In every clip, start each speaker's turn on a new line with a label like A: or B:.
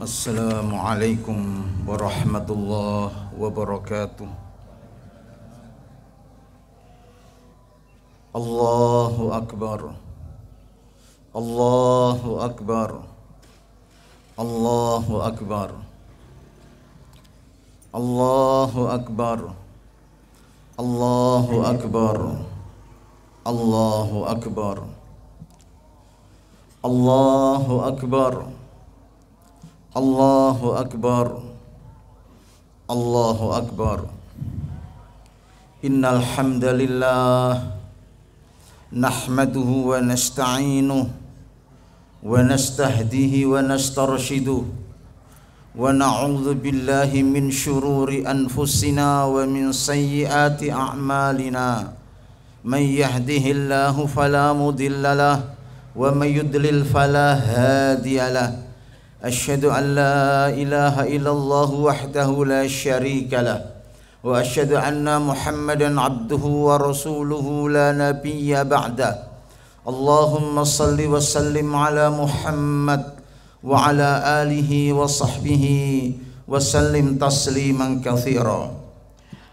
A: Assalamualaikum warahmatullahi wabarakatuh. Allahu Akbar. Allahu Akbar. Allahu Akbar. Allahu Akbar. Allahu Akbar. Allahu Akbar. Allahu Akbar. Allahu Akbar. Allahu Akbar. Innal hamdalillah nahmaduhu wa nasta'inuhu wa nastahdihi wa nastarshiduhu wa na'udzu billahi min syururi anfusina wa min sayyiati a'malina. Man yahdihillahu fala mudilla lahu wa may yudlil fala hadiya lahu. Asyhadu an la ilaha illallah wahdahu la syarika lah wa asyhadu anna Muhammadan abduhu wa rasuluhu la nabiyya ba'da. Allahumma salli wa sallim ala Muhammad wa ala alihi wa sahbihi wa sallim tasliman katsira.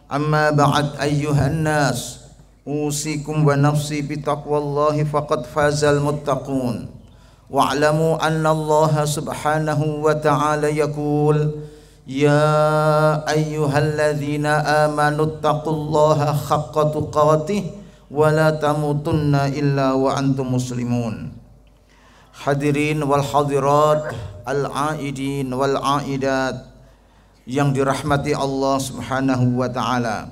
A: Amma ba'd ayyuhan nas, usikum wa nafsi bi taqwallahi faqad fazal muttaqun. Wa'lamu anna Allah subhanahu wa ta'ala yaqul ya ayyuhalladzina amanu taqullaha haqqa tuqatih wa la tamutunna illa wa antum muslimun. Hadirin wal hadirat, al-aidin wal aidat yang dirahmati Allah subhanahu wa ta'ala.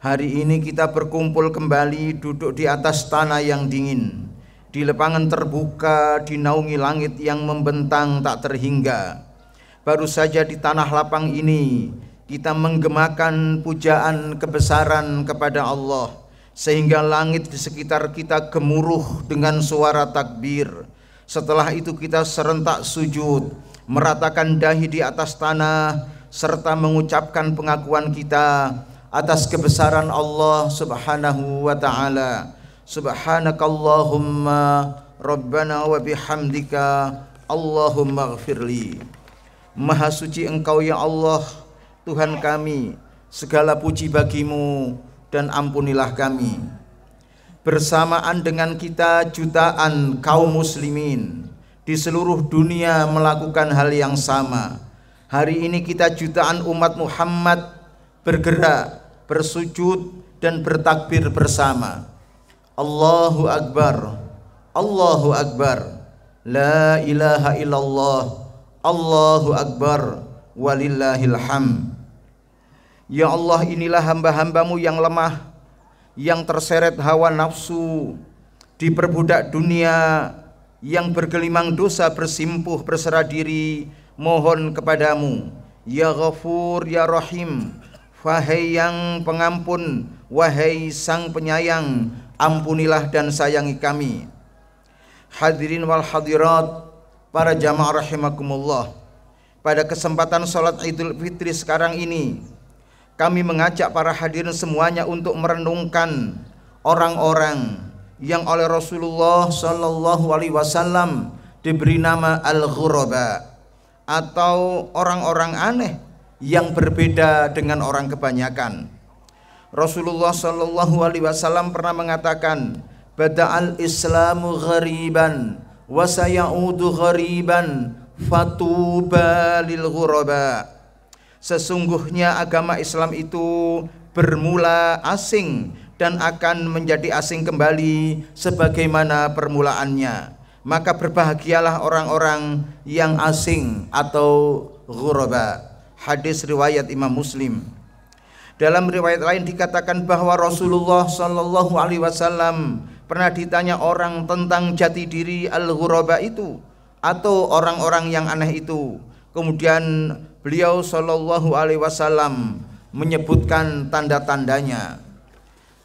A: Hari ini kita berkumpul kembali duduk di atas tanah yang dingin, di lapangan terbuka, dinaungi langit yang membentang tak terhingga. Baru saja di tanah lapang ini kita menggemakan pujaan kebesaran kepada Allah, sehingga langit di sekitar kita gemuruh dengan suara takbir. Setelah itu kita serentak sujud, meratakan dahi di atas tanah, serta mengucapkan pengakuan kita atas kebesaran Allah subhanahu wa ta'ala. Subhanakallahumma Rabbana wa bihamdika Allahumma ghafirli. Maha suci Engkau ya Allah, Tuhan kami, segala puji bagimu dan ampunilah kami. Bersamaan dengan kita jutaan kaum muslimin di seluruh dunia melakukan hal yang sama. Hari ini kita jutaan umat Muhammad bergerak, bersujud dan bertakbir bersama. Allahu Akbar, Allahu Akbar, la ilaha illallah, Allahu Akbar, walillahil hamd. Ya Allah, inilah hamba-hambamu yang lemah, yang terseret hawa nafsu, diperbudak dunia, yang bergelimang dosa, bersimpuh, berserah diri, mohon kepadamu, ya Ghafur, ya Rahim, wahai yang pengampun, wahai sang penyayang, ampunilah dan sayangi kami. Hadirin wal hadirat, para jamaah rahimakumullah, pada kesempatan sholat Idul Fitri sekarang ini, kami mengajak para hadirin semuanya untuk merenungkan orang-orang yang oleh Rasulullah Sallallahu Alaihi Wasallam diberi nama al-ghuraba, atau orang-orang aneh yang berbeda dengan orang kebanyakan. Rasulullah Sallallahu Alaihi Wasallam pernah mengatakan, bada'al islamu ghariban wa sayaudu ghariban fatuba lil ghuraba. Sesungguhnya agama Islam itu bermula asing dan akan menjadi asing kembali sebagaimana permulaannya. Maka berbahagialah orang-orang yang asing atau ghuraba. Hadis riwayat Imam Muslim. Dalam riwayat lain dikatakan bahwa Rasulullah Sallallahu Alaihi Wasallam pernah ditanya orang tentang jati diri al-ghuraba itu, atau orang-orang yang aneh itu. Kemudian beliau Sallallahu Alaihi Wasallam menyebutkan tanda-tandanya.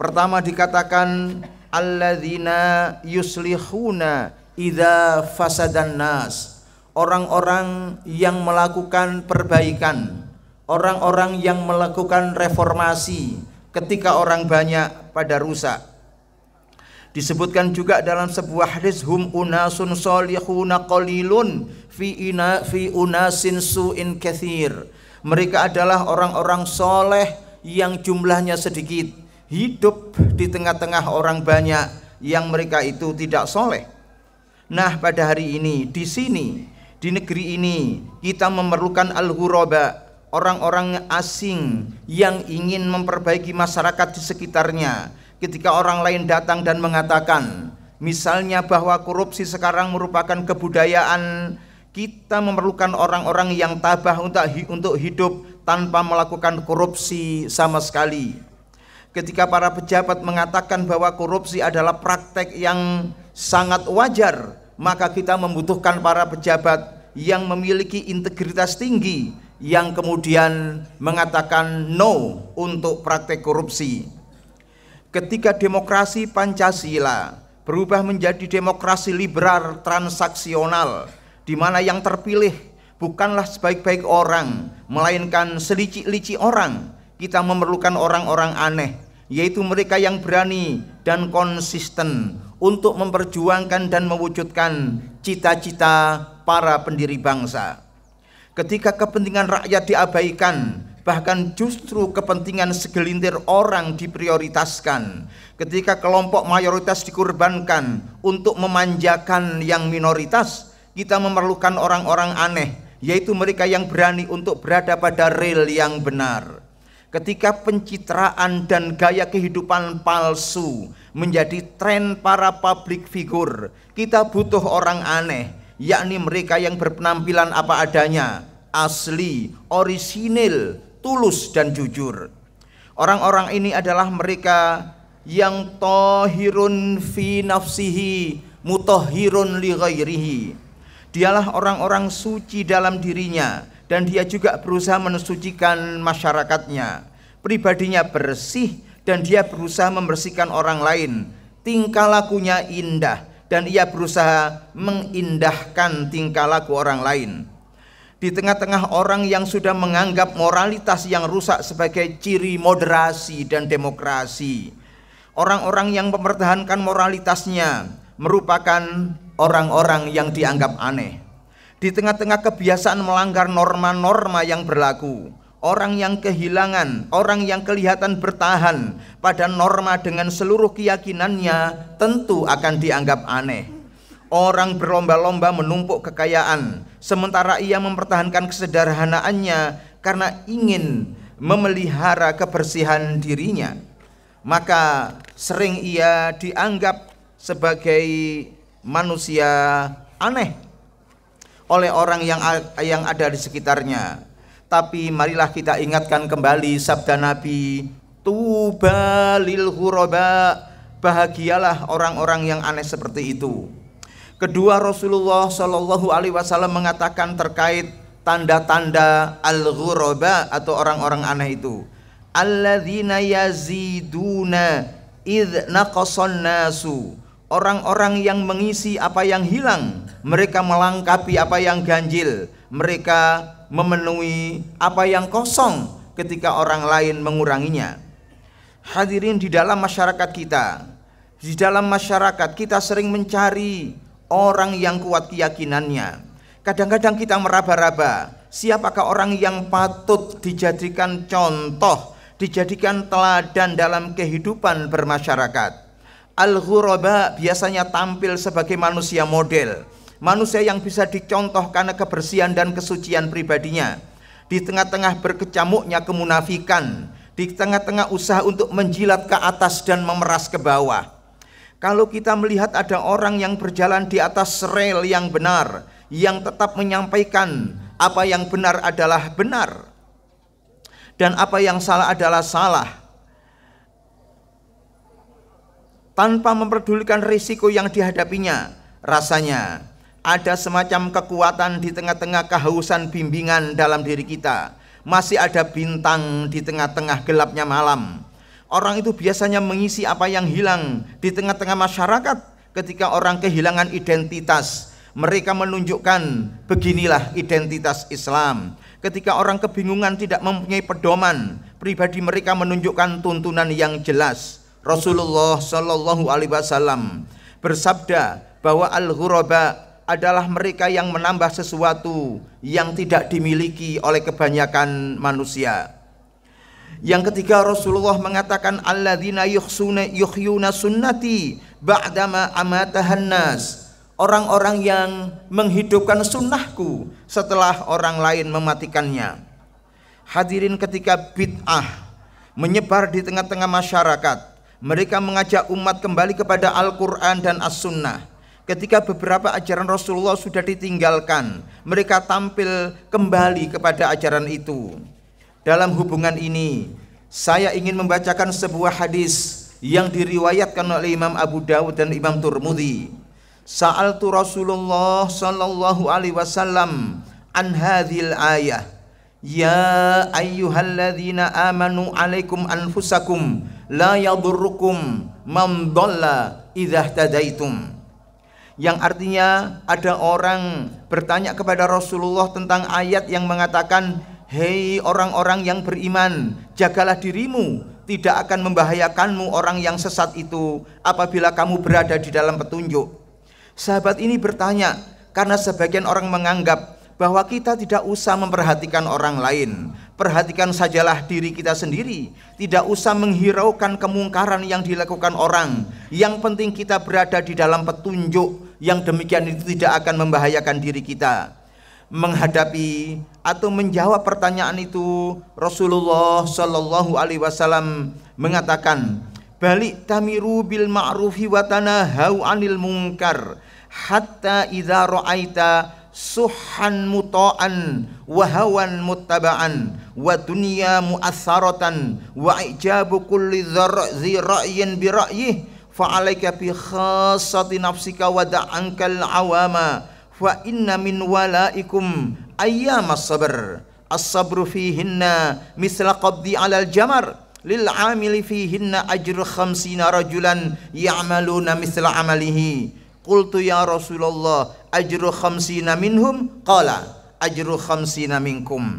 A: Pertama dikatakan alladzina yuslihuna idza fasadan nas, orang-orang yang melakukan perbaikan, orang-orang yang melakukan reformasi ketika orang banyak pada rusak. Disebutkan juga dalam sebuah hadis, hum unasun solihuna qalilun fi unasin su'in katsir. Mereka adalah orang-orang soleh yang jumlahnya sedikit, hidup di tengah-tengah orang banyak yang mereka itu tidak soleh. Nah, pada hari ini di sini, di negeri ini, kita memerlukan al-ghuraba, orang-orang asing yang ingin memperbaiki masyarakat di sekitarnya. Ketika orang lain datang dan mengatakan misalnya bahwa korupsi sekarang merupakan kebudayaan, kita memerlukan orang-orang yang tabah untuk hidup tanpa melakukan korupsi sama sekali. Ketika para pejabat mengatakan bahwa korupsi adalah praktek yang sangat wajar, maka kita membutuhkan para pejabat yang memiliki integritas tinggi yang kemudian mengatakan no untuk praktek korupsi. Ketika demokrasi Pancasila berubah menjadi demokrasi liberal transaksional, di mana yang terpilih bukanlah sebaik-baik orang, melainkan selicik-licik orang, kita memerlukan orang-orang aneh, yaitu mereka yang berani dan konsisten untuk memperjuangkan dan mewujudkan cita-cita para pendiri bangsa. Ketika kepentingan rakyat diabaikan, bahkan justru kepentingan segelintir orang diprioritaskan, ketika kelompok mayoritas dikorbankan untuk memanjakan yang minoritas, kita memerlukan orang-orang aneh, yaitu mereka yang berani untuk berada pada rel yang benar. Ketika pencitraan dan gaya kehidupan palsu menjadi tren para public figure, kita butuh orang aneh, yakni mereka yang berpenampilan apa adanya, asli, orisinil, tulus dan jujur. Orang-orang ini adalah mereka yang tohirun fi nafsihi mutahhirun li ghairihi. Dialah orang-orang suci dalam dirinya dan dia juga berusaha mensucikan masyarakatnya. Pribadinya bersih dan dia berusaha membersihkan orang lain. Tingkah lakunya indah dan ia berusaha mengindahkan tingkah laku orang lain. Di tengah-tengah orang yang sudah menganggap moralitas yang rusak sebagai ciri moderasi dan demokrasi, orang-orang yang mempertahankan moralitasnya merupakan orang-orang yang dianggap aneh. Di tengah-tengah kebiasaan melanggar norma-norma yang berlaku, orang yang kehilangan, orang yang kelihatan bertahan pada norma dengan seluruh keyakinannya tentu akan dianggap aneh. Orang berlomba-lomba menumpuk kekayaan, sementara ia mempertahankan kesederhanaannya karena ingin memelihara kebersihan dirinya. Maka sering ia dianggap sebagai manusia aneh oleh orang yang ada di sekitarnya. Tapi marilah kita ingatkan kembali sabda Nabi, tuba lil ghuraba, bahagialah orang-orang yang aneh seperti itu. Kedua, Rasulullah Shallallahu Alaihi Wasallam mengatakan terkait tanda-tanda al-ghuraba atau orang-orang aneh itu, alladzina yaziduna idz naqasan nasu, orang-orang yang mengisi apa yang hilang, mereka melengkapi apa yang ganjil, mereka memenuhi apa yang kosong ketika orang lain menguranginya. Hadirin, di dalam masyarakat kita sering mencari orang yang kuat keyakinannya. Kadang-kadang kita meraba-raba siapakah orang yang patut dijadikan contoh, dijadikan teladan dalam kehidupan bermasyarakat. Al-ghuraba biasanya tampil sebagai manusia model, manusia yang bisa dicontoh karena kebersihan dan kesucian pribadinya. Di tengah-tengah berkecamuknya kemunafikan, di tengah-tengah usaha untuk menjilat ke atas dan memeras ke bawah. Kalau kita melihat ada orang yang berjalan di atas rel yang benar, yang tetap menyampaikan apa yang benar adalah benar dan apa yang salah adalah salah, tanpa memperdulikan risiko yang dihadapinya, rasanya ada semacam kekuatan di tengah-tengah kehausan bimbingan dalam diri kita. Masih ada bintang di tengah-tengah gelapnya malam. Orang itu biasanya mengisi apa yang hilang di tengah-tengah masyarakat. Ketika orang kehilangan identitas, mereka menunjukkan beginilah identitas Islam. Ketika orang kebingungan tidak mempunyai pedoman, pribadi mereka menunjukkan tuntunan yang jelas. Rasulullah Shallallahu Alaihi Wasallam bersabda bahwa al-ghuraba adalah mereka yang menambah sesuatu yang tidak dimiliki oleh kebanyakan manusia. Yang ketiga, Rasulullah mengatakan alladzina yuhyuna sunnati ba'dama amatahan nas. Orang-orang yang menghidupkan sunnahku setelah orang lain mematikannya. Hadirin, ketika bid'ah menyebar di tengah-tengah masyarakat, mereka mengajak umat kembali kepada Al-Quran dan As-Sunnah. Ketika beberapa ajaran Rasulullah sudah ditinggalkan, mereka tampil kembali kepada ajaran itu. Dalam hubungan ini, saya ingin membacakan sebuah hadis yang diriwayatkan oleh Imam Abu Dawud dan Imam Tirmidzi. Sa'altu Rasulullah sallallahu alaihi wasallam an hadhil ayah. Ya ayyuhalladzina amanu alaikum anfusakum la yadurrukum man dhalla idza ihtadaitum. Yang artinya ada orang bertanya kepada Rasulullah tentang ayat yang mengatakan, hei orang-orang yang beriman, jagalah dirimu, tidak akan membahayakanmu orang yang sesat itu apabila kamu berada di dalam petunjuk. Sahabat ini bertanya karena sebagian orang menganggap bahwa kita tidak usah memperhatikan orang lain, perhatikan sajalah diri kita sendiri, tidak usah menghiraukan kemungkaran yang dilakukan orang, yang penting kita berada di dalam petunjuk, yang demikian itu tidak akan membahayakan diri kita. Menghadapi atau menjawab pertanyaan itu, Rasulullah Shallallahu Alaihi Wasallam mengatakan, balik tamiru bil ma'rufi wa tanahau 'anil munkar hatta idza ra'aita suhan muta'an wa hawan muttaba'an wa dunya mu'assaratan wa ijabu kulli dzi ra'yin bi ra'yih fa 'alaika bi khassati nafsika wa da'ankal awama wa inna min walaikum ayyamas sabr as-sabru fihinna misla qabdi 'alal jamar lil 'amili fihinna ajru 50 rajulan ya'maluna misla 'amalihi. Qultu ya Rasulullah ajru 50 minhum? Qala ajru 50 minkum.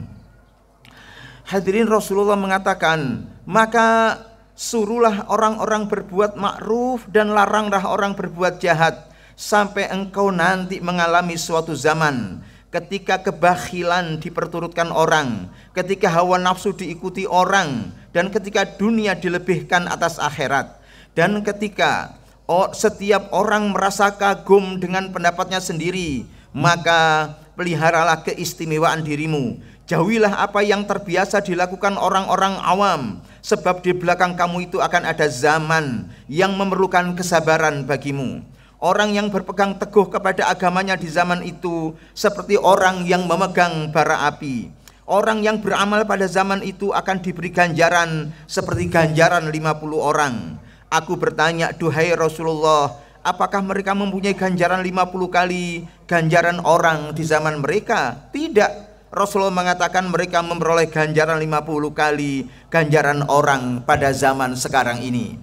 A: Hadirin, Rasulullah mengatakan, maka suruhlah orang-orang berbuat ma'ruf dan laranglah orang berbuat jahat, sampai engkau nanti mengalami suatu zaman ketika kebakhilan diperturutkan orang, ketika hawa nafsu diikuti orang, dan ketika dunia dilebihkan atas akhirat, dan ketika setiap orang merasa kagum dengan pendapatnya sendiri, maka peliharalah keistimewaan dirimu. Jauhilah apa yang terbiasa dilakukan orang-orang awam, sebab di belakang kamu itu akan ada zaman yang memerlukan kesabaran bagimu. Orang yang berpegang teguh kepada agamanya di zaman itu seperti orang yang memegang bara api. Orang yang beramal pada zaman itu akan diberi ganjaran seperti ganjaran 50 orang. Aku bertanya, duhai Rasulullah, apakah mereka mempunyai ganjaran 50 kali ganjaran orang di zaman mereka? Tidak. Rasulullah mengatakan mereka memperoleh ganjaran 50 kali ganjaran orang pada zaman sekarang ini.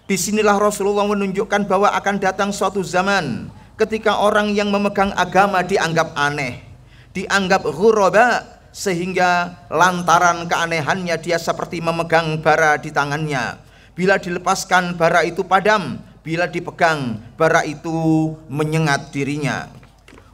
A: Disinilah Rasulullah menunjukkan bahwa akan datang suatu zaman ketika orang yang memegang agama dianggap aneh, dianggap ghuraba, sehingga lantaran keanehannya dia seperti memegang bara di tangannya. Bila dilepaskan bara itu padam, bila dipegang bara itu menyengat dirinya.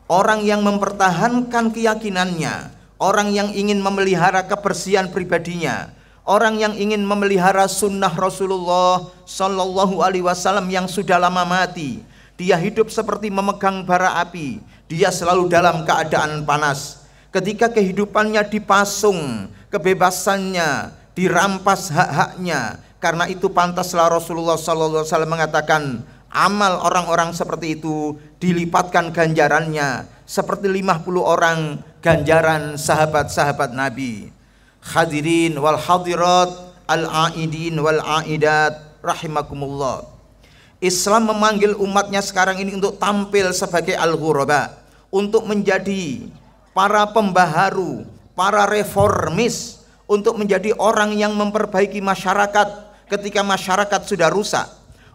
A: Orang yang mempertahankan keyakinannya, orang yang ingin memelihara kebersihan pribadinya, orang yang ingin memelihara sunnah Rasulullah Sallallahu Alaihi Wasallam yang sudah lama mati, dia hidup seperti memegang bara api. Dia selalu dalam keadaan panas. Ketika kehidupannya dipasung, kebebasannya dirampas hak-haknya. Karena itu pantaslah Rasulullah Sallallahu Alaihi Wasallam mengatakan, amal orang-orang seperti itu dilipatkan ganjarannya seperti 50 orang ganjaran sahabat-sahabat Nabi. Hadirin wal hadirat, al-aidin wal aidat rahimakumullah. Islam memanggil umatnya sekarang ini untuk tampil sebagai al-ghuraba, untuk menjadi para pembaharu, para reformis, untuk menjadi orang yang memperbaiki masyarakat ketika masyarakat sudah rusak,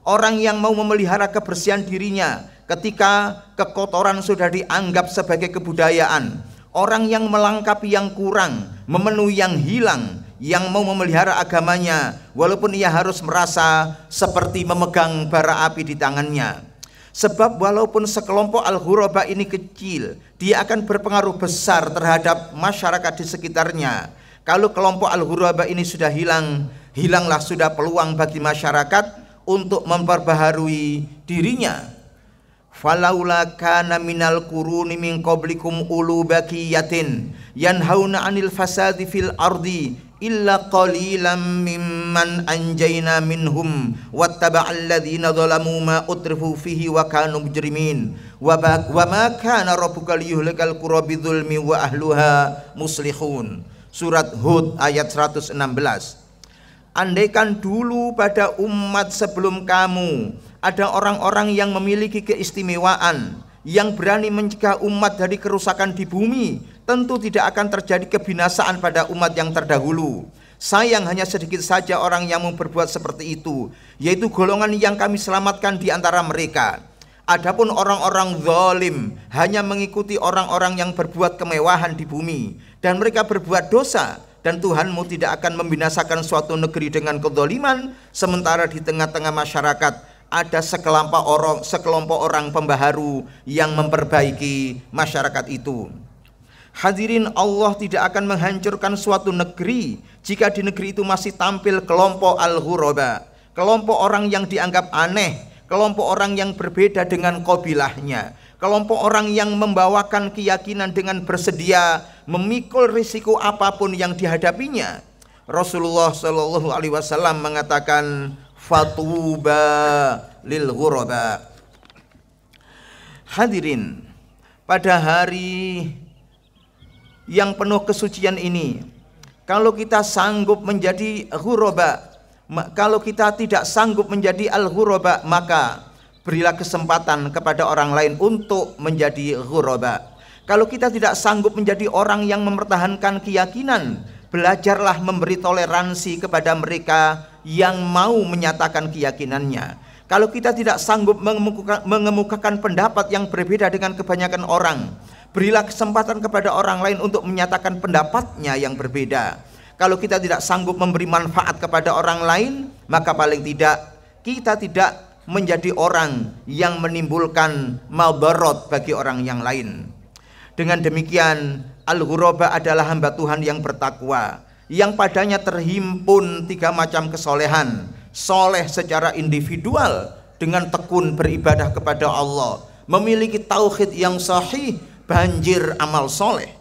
A: orang yang mau memelihara kebersihan dirinya ketika kekotoran sudah dianggap sebagai kebudayaan, orang yang melengkapi yang kurang, memenuhi yang hilang, yang mau memelihara agamanya, walaupun ia harus merasa seperti memegang bara api di tangannya. Sebab walaupun sekelompok al-ghuraba ini kecil, dia akan berpengaruh besar terhadap masyarakat di sekitarnya. Kalau kelompok al-ghuraba ini sudah hilang, hilanglah sudah peluang bagi masyarakat untuk memperbaharui dirinya. Falaula kana minal quruni min qablikum ulu baqiyatin yanhauna 'anil fasadi fil ardi illa qalilan mimman anjayna minhum wattaba'al ladzina zalamu ma utrifu fihi wa kanu mujrimin wa ma kana rabbuka liyuhlikal qura bidzulmi wa ahluha muslihun. Surat Hud ayat 116. Andaikan dulu pada umat sebelum kamu ada orang-orang yang memiliki keistimewaan, yang berani mencegah umat dari kerusakan di bumi, tentu tidak akan terjadi kebinasaan pada umat yang terdahulu. Sayang hanya sedikit saja orang yang mau berbuat seperti itu, yaitu golongan yang kami selamatkan di antara mereka. Adapun orang-orang zalim hanya mengikuti orang-orang yang berbuat kemewahan di bumi, dan mereka berbuat dosa. Dan Tuhanmu tidak akan membinasakan suatu negeri dengan kezaliman, sementara di tengah-tengah masyarakat ada sekelompok orang pembaharu yang memperbaiki masyarakat itu. Hadirin, Allah tidak akan menghancurkan suatu negeri jika di negeri itu masih tampil kelompok al-ghuraba, kelompok orang yang dianggap aneh, kelompok orang yang berbeda dengan qabilahnya, kelompok orang yang membawakan keyakinan dengan bersedia memikul risiko apapun yang dihadapinya. Rasulullah Shallallahu Alaihi Wasallam mengatakan, fatuba lil ghuraba. Hadirin, pada hari yang penuh kesucian ini, kalau kita sanggup menjadi ghuraba, kalau kita tidak sanggup menjadi al-ghuraba, maka berilah kesempatan kepada orang lain untuk menjadi ghuraba. Kalau kita tidak sanggup menjadi orang yang mempertahankan keyakinan, belajarlah memberi toleransi kepada mereka yang mau menyatakan keyakinannya. Kalau kita tidak sanggup mengemukakan pendapat yang berbeda dengan kebanyakan orang, berilah kesempatan kepada orang lain untuk menyatakan pendapatnya yang berbeda. Kalau kita tidak sanggup memberi manfaat kepada orang lain, maka paling tidak kita tidak menjadi orang yang menimbulkan madarat bagi orang yang lain. Dengan demikian, al-ghuraba adalah hamba Tuhan yang bertakwa, yang padanya terhimpun 3 macam kesolehan. Soleh secara individual dengan tekun beribadah kepada Allah, memiliki tauhid yang sahih, banjir amal soleh.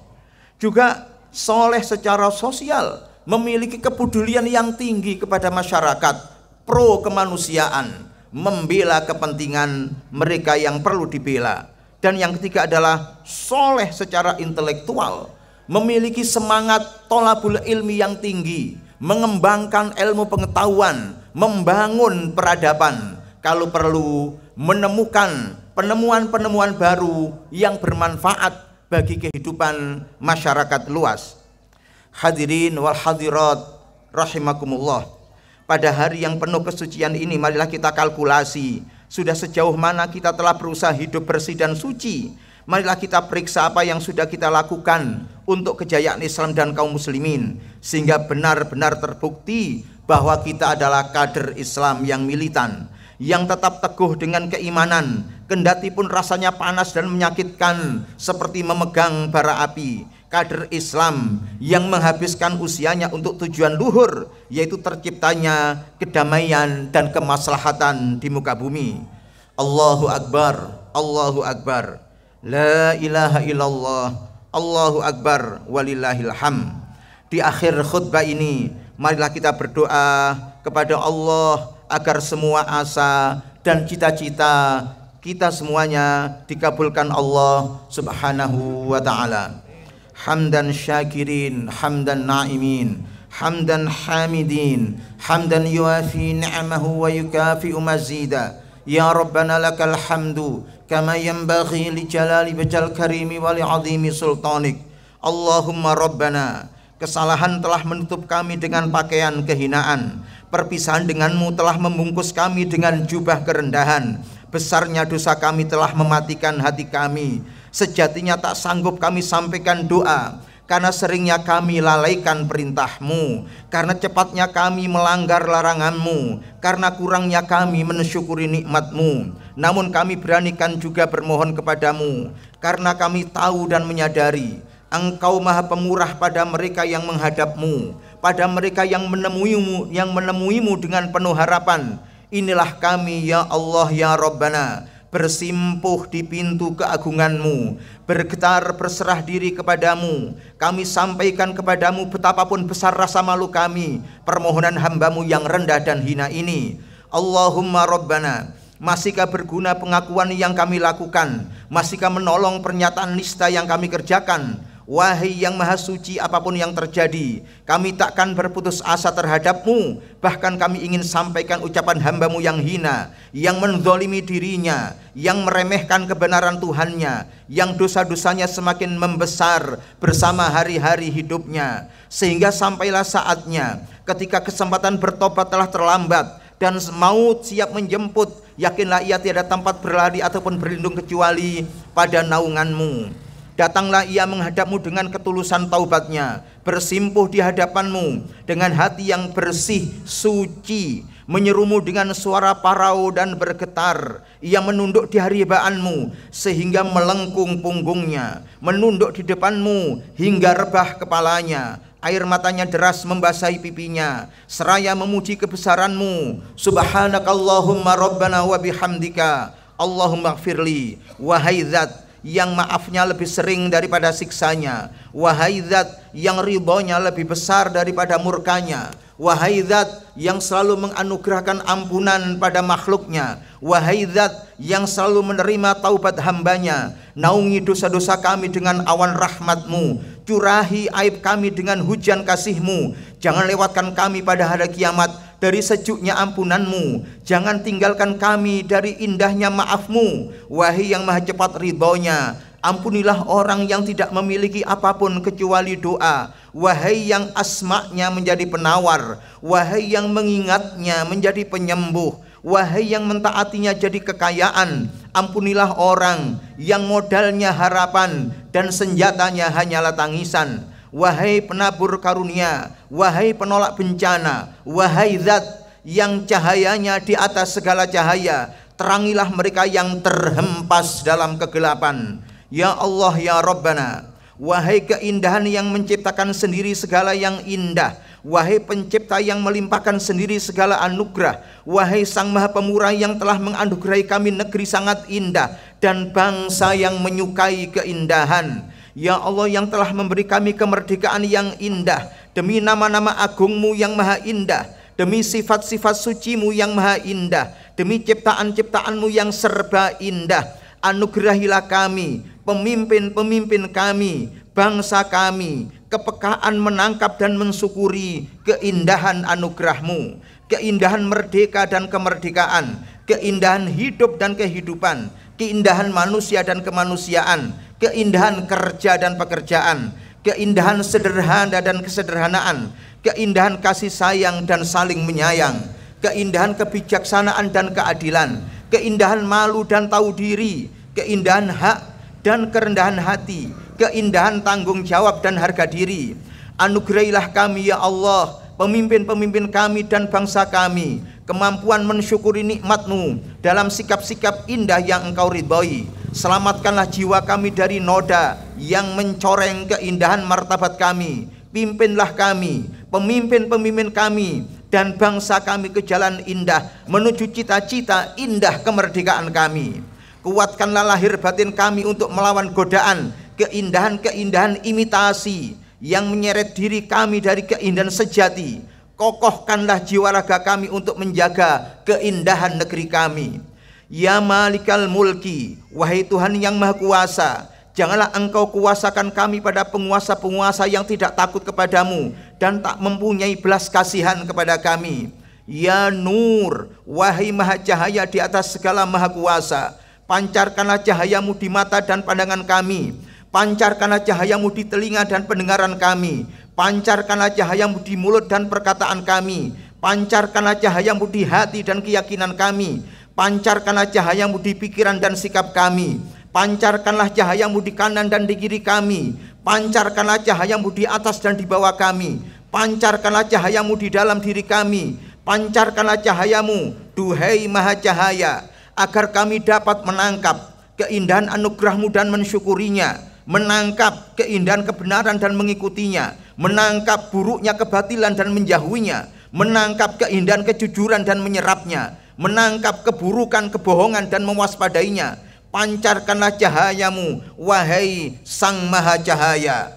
A: Juga soleh secara sosial, memiliki kepedulian yang tinggi kepada masyarakat, pro kemanusiaan, membela kepentingan mereka yang perlu dibela. Dan yang ketiga adalah soleh secara intelektual, memiliki semangat tolabul ilmi yang tinggi, mengembangkan ilmu pengetahuan, membangun peradaban, kalau perlu menemukan penemuan-penemuan baru yang bermanfaat bagi kehidupan masyarakat luas. Hadirin wal hadirat rahimakumullah, pada hari yang penuh kesucian ini, marilah kita kalkulasi sudah sejauh mana kita telah berusaha hidup bersih dan suci. Marilah kita periksa apa yang sudah kita lakukan untuk kejayaan Islam dan kaum muslimin, sehingga benar-benar terbukti bahwa kita adalah kader Islam yang militan, yang tetap teguh dengan keimanan, kendati pun rasanya panas dan menyakitkan seperti memegang bara api. Kader Islam yang menghabiskan usianya untuk tujuan luhur, yaitu terciptanya kedamaian dan kemaslahatan di muka bumi. Allahu Akbar, Allahu Akbar, la ilaha illallah, Allahu Akbar, walillahil hamd. Di akhir khutbah ini, marilah kita berdoa kepada Allah agar semua asa dan cita-cita kita semuanya dikabulkan Allah Subhanahu wa ta'ala. Hamdan syakirin, hamdan na'imin, hamdan hamidin, hamdan yuafi ni'amahu wa yukafi'u mazida. Ya Rabbana lakal hamdu kama yanbaghi li jalali wajhil karimi wa li 'azimi sultanik. Allahumma Rabbana, kesalahan telah menutup kami dengan pakaian kehinaan, perpisahan denganmu telah membungkus kami dengan jubah kerendahan, besarnya dosa kami telah mematikan hati kami. Sejatinya tak sanggup kami sampaikan doa, karena seringnya kami lalaikan perintah-Mu, karena cepatnya kami melanggar larangan-Mu, karena kurangnya kami mensyukuri nikmat-Mu. Namun kami beranikan juga bermohon kepadamu, karena kami tahu dan menyadari Engkau Maha Pemurah pada mereka yang menghadap-Mu, pada mereka yang menemuimu dengan penuh harapan. Inilah kami ya Allah ya Rabbana, bersimpuh di pintu keagungan-Mu, bergetar berserah diri kepadamu. Kami sampaikan kepadamu betapapun besar rasa malu kami, permohonan hamba-Mu yang rendah dan hina ini. Allahumma Rabbana, masihkah berguna pengakuan yang kami lakukan? Masihkah menolong pernyataan nista yang kami kerjakan? Wahai yang maha suci, apapun yang terjadi, kami takkan berputus asa terhadap-Mu. Bahkan kami ingin sampaikan ucapan hamba-Mu yang hina, yang menzalimi dirinya, yang meremehkan kebenaran Tuhannya, yang dosa-dosanya semakin membesar bersama hari-hari hidupnya. Sehingga sampailah saatnya ketika kesempatan bertobat telah terlambat dan maut siap menjemput, yakinlah ia tiada tempat berlari ataupun berlindung kecuali pada naungan-Mu. Datanglah ia menghadap-Mu dengan ketulusan taubatnya, bersimpuh di hadapan-Mu dengan hati yang bersih, suci, menyeru-Mu dengan suara parau dan bergetar. Ia menunduk di haribaan-Mu sehingga melengkung punggungnya, menunduk di depan-Mu hingga rebah kepalanya. Air matanya deras membasahi pipinya, seraya memuji kebesaran-Mu. Subhanakallahumma rabbana wa bihamdika, Allahumma gfirli. Wahai Zat yang maafnya lebih sering daripada siksanya, wahai Zat yang ridhonya lebih besar daripada murkanya, wahai Zat yang selalu menganugerahkan ampunan pada makhluknya, wahai Zat yang selalu menerima taubat hambanya, naungi dosa-dosa kami dengan awan rahmat-Mu, curahi aib kami dengan hujan kasih-Mu. Jangan lewatkan kami pada hari kiamat dari sejuknya ampunan-Mu, jangan tinggalkan kami dari indahnya maaf-Mu. Wahai yang maha cepat ridhonya, ampunilah orang yang tidak memiliki apapun kecuali doa. Wahai yang asma-Nya menjadi penawar, wahai yang mengingatnya menjadi penyembuh, wahai yang mentaatinya jadi kekayaan. Ampunilah orang yang modalnya harapan dan senjatanya hanyalah tangisan. Wahai penabur karunia, wahai penolak bencana, wahai Zat yang cahayanya di atas segala cahaya, terangilah mereka yang terhempas dalam kegelapan. Ya Allah ya Rabbana, wahai keindahan yang menciptakan sendiri segala yang indah, wahai pencipta yang melimpahkan sendiri segala anugerah, wahai Sang Maha Pemurah yang telah menganugerahi kami negeri sangat indah dan bangsa yang menyukai keindahan. Ya Allah yang telah memberi kami kemerdekaan yang indah, demi nama-nama agung-Mu yang maha indah, demi sifat-sifat suci-Mu yang maha indah, demi ciptaan-ciptaan-Mu yang serba indah, anugerahilah kami, pemimpin-pemimpin kami, bangsa kami, kepekaan menangkap dan mensyukuri keindahan anugerah-Mu, keindahan merdeka dan kemerdekaan, keindahan hidup dan kehidupan, keindahan manusia dan kemanusiaan, keindahan kerja dan pekerjaan, keindahan sederhana dan kesederhanaan, keindahan kasih sayang dan saling menyayang, keindahan kebijaksanaan dan keadilan, keindahan malu dan tahu diri, keindahan hak dan kerendahan hati, keindahan tanggung jawab dan harga diri. Anugerahilah kami ya Allah, pemimpin-pemimpin kami dan bangsa kami, kemampuan mensyukuri nikmat-Mu dalam sikap-sikap indah yang Engkau ridhoi. Selamatkanlah jiwa kami dari noda yang mencoreng keindahan martabat kami. Pimpinlah kami, pemimpin-pemimpin kami dan bangsa kami ke jalan indah menuju cita-cita indah kemerdekaan kami. Kuatkanlah lahir batin kami untuk melawan godaan keindahan-keindahan imitasi yang menyeret diri kami dari keindahan sejati. Kokohkanlah jiwa raga kami untuk menjaga keindahan negeri kami. Ya Malikal Mulki, wahai Tuhan yang Maha Kuasa, janganlah Engkau kuasakan kami pada penguasa-penguasa yang tidak takut kepadamu dan tak mempunyai belas kasihan kepada kami. Ya Nur, wahai Maha Cahaya di atas segala Maha Kuasa, pancarkanlah cahayamu di mata dan pandangan kami, pancarkanlah cahayamu di telinga dan pendengaran kami, pancarkanlah cahayamu di mulut dan perkataan kami, pancarkanlah cahayamu di hati dan keyakinan kami, pancarkanlah cahayamu di pikiran dan sikap kami, pancarkanlah cahayamu di kanan dan di kiri kami, Pancarkanlah cahayamu di atas dan di bawah kami. Pancarkanlah cahayamu di dalam diri kami. Pancarkanlah cahayamu, duhai Maha Cahaya, agar kami dapat menangkap keindahan anugerahmu dan mensyukurinya, menangkap keindahan kebenaran dan mengikutinya, menangkap buruknya kebatilan dan menjauhinya, menangkap keindahan kejujuran dan menyerapnya, menangkap keburukan kebohongan dan mewaspadainya. Pancarkanlah cahayamu, wahai Sang Maha Cahaya.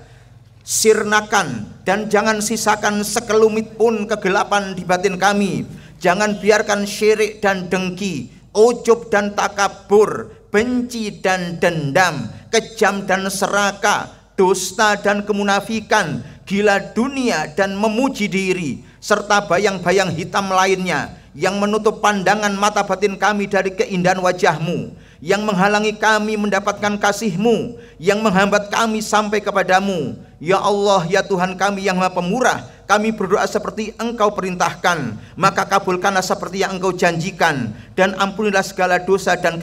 A: Sirnakan dan jangan sisakan sekelumit pun kegelapan di batin kami. Jangan biarkan syirik dan dengki, ujub dan takabur, benci dan dendam, kejam dan serakah, dusta dan kemunafikan, gila dunia dan memuji diri, serta bayang-bayang hitam lainnya yang menutup pandangan mata batin kami dari keindahan wajahmu, yang menghalangi kami mendapatkan kasih-Mu, yang menghambat kami sampai kepadamu. Ya Allah, ya Tuhan kami yang Maha Pemurah, kami berdoa seperti Engkau perintahkan, maka kabulkanlah seperti yang Engkau janjikan, dan ampunilah segala dosa dan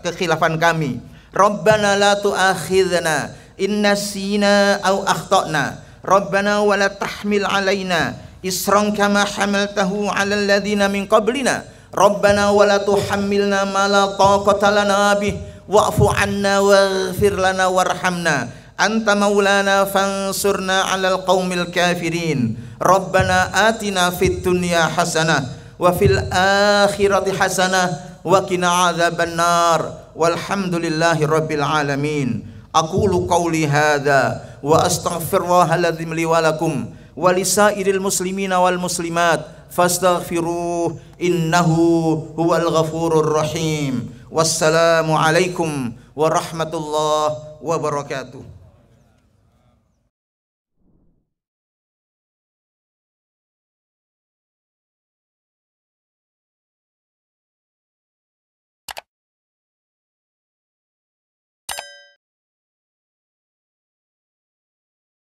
A: kekhilafan kami. Rabbana la tu'akhidna in nasina aw akhtana. Rabbana wa la tahmil alaina isran kama hamaltahu 'alal ladzina min qablina. Rabbana wa la tuhammilna ma la taqata lana bih wa'fu 'anna waghfir lana warhamna. Anta maulana fansurna 'alal qaumil kafirin. Rabbana atina fid dunya hasanah wa fil akhirati hasanah wa qina 'adzabannar. Walhamdulillahi rabbil alamin. Aqulu qawli hadza wa astaghfirullahal ladzim li wa lakum wa lisairil muslimina wal muslimat fastaghfiruh innahu huwal ghafurur rahim. Wassalamu alaikum warahmatullahi wabarakatuh.